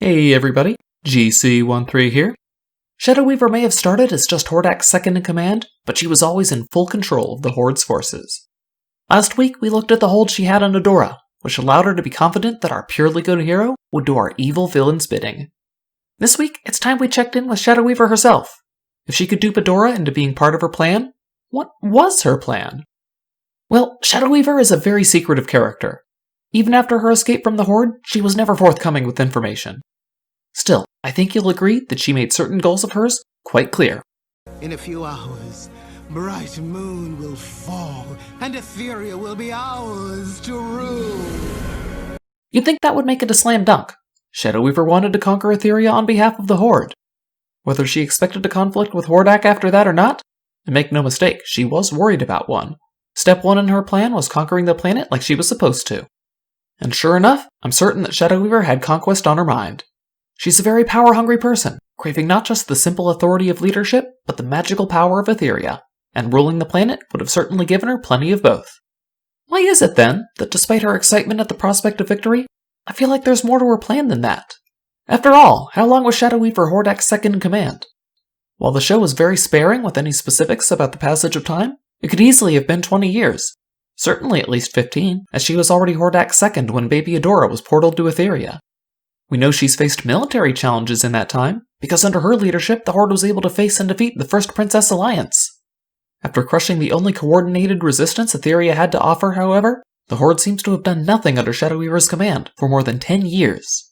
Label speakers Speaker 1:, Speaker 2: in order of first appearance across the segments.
Speaker 1: Hey everybody, GC13 here. Shadow Weaver may have started as just Hordak's second in command, but she was always in full control of the Horde's forces. Last week we looked at the hold she had on Adora, which allowed her to be confident that our purely good hero would do our evil villain's bidding. This week, it's time we checked in with Shadow Weaver herself. If she could dupe Adora into being part of her plan, what was her plan? Well, Shadow Weaver is a very secretive character. Even after her escape from the Horde, she was never forthcoming with information. Still, I think you'll agree that she made certain goals of hers quite clear.
Speaker 2: In a few hours, bright moon will fall, and Etheria will be ours to rule.
Speaker 1: You'd think that would make it a slam dunk. Shadow Weaver wanted to conquer Etheria on behalf of the Horde. Whether she expected a conflict with Hordak after that or not, and make no mistake, she was worried about one. Step 1 in her plan was conquering the planet like she was supposed to. And sure enough, I'm certain that Shadow Weaver had conquest on her mind. She's a very power-hungry person, craving not just the simple authority of leadership, but the magical power of Etheria, and ruling the planet would have certainly given her plenty of both. Why is it, then, that despite her excitement at the prospect of victory, I feel like there's more to her plan than that? After all, how long was Shadow Weaver Hordak's second in command? While the show was very sparing with any specifics about the passage of time, it could easily have been 20 years. Certainly at least 15, as she was already Hordak's second when baby Adora was portaled to Etheria. We know she's faced military challenges in that time, because under her leadership the Horde was able to face and defeat the First Princess Alliance. After crushing the only coordinated resistance Etheria had to offer, however, the Horde seems to have done nothing under Shadow Weaver's command for more than 10 years.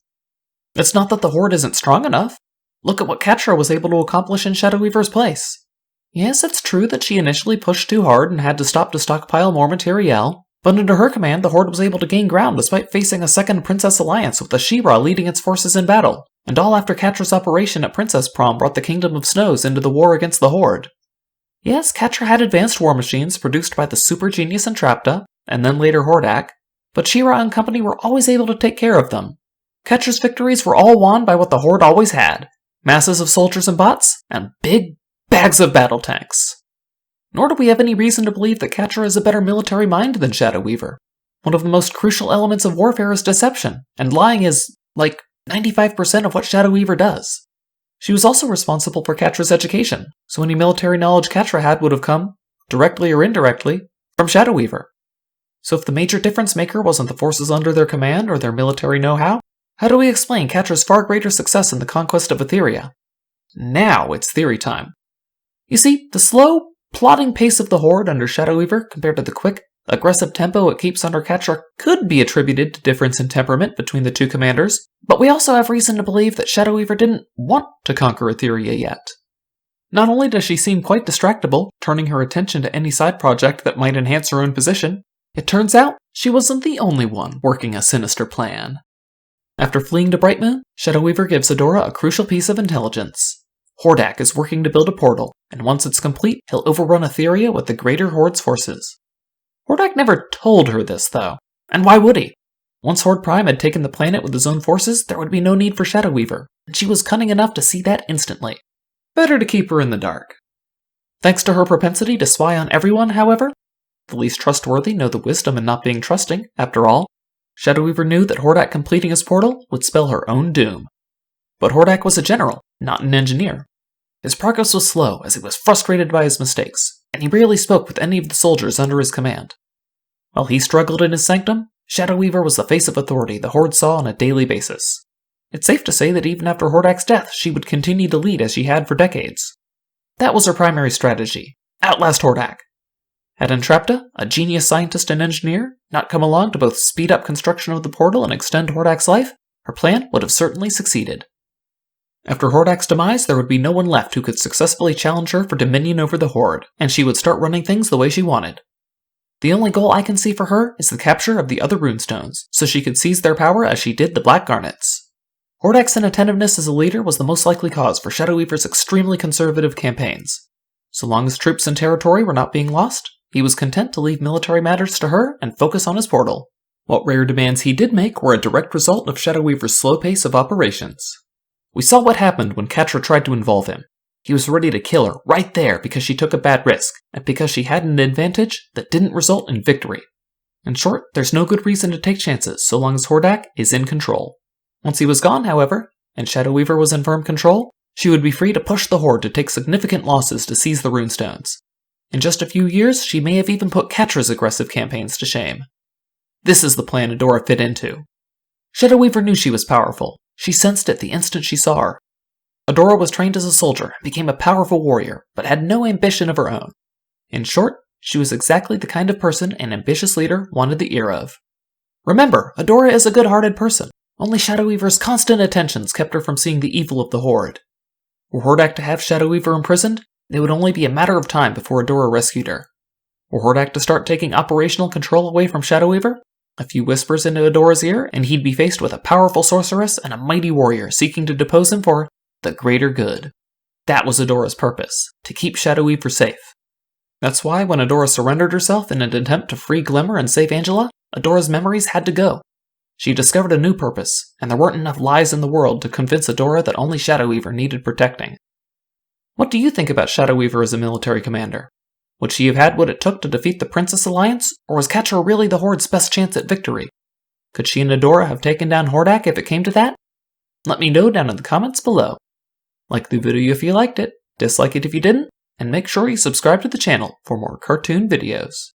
Speaker 1: It's not that the Horde isn't strong enough. Look at what Catra was able to accomplish in Shadow Weaver's place. Yes, it's true that she initially pushed too hard and had to stop to stockpile more materiel, but under her command the Horde was able to gain ground despite facing a second Princess Alliance with the She-Ra leading its forces in battle, and all after Catra's operation at Princess Prom brought the Kingdom of Snows into the war against the Horde. Yes, Catra had advanced war machines produced by the super genius Entrapta, and then later Hordak, but She-Ra and company were always able to take care of them. Catra's victories were all won by what the Horde always had: masses of soldiers and bots, and big bags of battle tanks. Nor do we have any reason to believe that Catra is a better military mind than Shadow Weaver. One of the most crucial elements of warfare is deception, and lying is, 95% of what Shadow Weaver does. She was also responsible for Catra's education, so any military knowledge Catra had would have come, directly or indirectly, from Shadow Weaver. So if the major difference maker wasn't the forces under their command or their military know-how, how do we explain Catra's far greater success in the conquest of Etheria? Now it's theory time. You see, the slow, plodding pace of the Horde under Shadow Weaver compared to the quick, aggressive tempo it keeps under Catra could be attributed to difference in temperament between the two commanders, but we also have reason to believe that Shadow Weaver didn't want to conquer Etheria yet. Not only does she seem quite distractible, turning her attention to any side project that might enhance her own position, it turns out she wasn't the only one working a sinister plan. After fleeing to Brightmoon, Shadow Weaver gives Adora a crucial piece of intelligence. Hordak is working to build a portal, and once it's complete, he'll overrun Etheria with the greater Horde's forces. Hordak never told her this, though. And why would he? Once Horde Prime had taken the planet with his own forces, there would be no need for Shadow Weaver, and she was cunning enough to see that instantly. Better to keep her in the dark. Thanks to her propensity to spy on everyone, however, the least trustworthy know the wisdom in not being trusting. After all, Shadow Weaver knew that Hordak completing his portal would spell her own doom. But Hordak was a general, not an engineer. His progress was slow as he was frustrated by his mistakes, and he rarely spoke with any of the soldiers under his command. While he struggled in his sanctum, Shadow Weaver was the face of authority the Horde saw on a daily basis. It's safe to say that even after Hordak's death, she would continue to lead as she had for decades. That was her primary strategy: outlast Hordak. Had Entrapta, a genius scientist and engineer, not come along to both speed up construction of the portal and extend Hordak's life, her plan would have certainly succeeded. After Hordak's demise, there would be no one left who could successfully challenge her for dominion over the Horde, and she would start running things the way she wanted. The only goal I can see for her is the capture of the other runestones, so she could seize their power as she did the Black Garnets. Hordak's inattentiveness as a leader was the most likely cause for Shadow Weaver's extremely conservative campaigns. So long as troops and territory were not being lost, he was content to leave military matters to her and focus on his portal. What rare demands he did make were a direct result of Shadow Weaver's slow pace of operations. We saw what happened when Catra tried to involve him. He was ready to kill her right there because she took a bad risk, and because she had an advantage that didn't result in victory. In short, there's no good reason to take chances so long as Hordak is in control. Once he was gone, however, and Shadow Weaver was in firm control, she would be free to push the Horde to take significant losses to seize the runestones. In just a few years, she may have even put Catra's aggressive campaigns to shame. This is the plan Adora fit into. Shadow Weaver knew she was powerful. She sensed it the instant she saw her. Adora was trained as a soldier and became a powerful warrior, but had no ambition of her own. In short, she was exactly the kind of person an ambitious leader wanted the ear of. Remember, Adora is a good-hearted person. Only Shadow Weaver's constant attentions kept her from seeing the evil of the Horde. Were Hordak to have Shadow Weaver imprisoned, it would only be a matter of time before Adora rescued her. Were Hordak to start taking operational control away from Shadow Weaver, a few whispers into Adora's ear, and he'd be faced with a powerful sorceress and a mighty warrior seeking to depose him for the greater good. That was Adora's purpose, to keep Shadow Weaver safe. That's why when Adora surrendered herself in an attempt to free Glimmer and save Angela, Adora's memories had to go. She discovered a new purpose, and there weren't enough lies in the world to convince Adora that only Shadow Weaver needed protecting. What do you think about Shadow Weaver as a military commander? Would she have had what it took to defeat the Princess Alliance, or was Catra really the Horde's best chance at victory? Could she and Adora have taken down Hordak if it came to that? Let me know down in the comments below. Like the video if you liked it, dislike it if you didn't, and make sure you subscribe to the channel for more cartoon videos.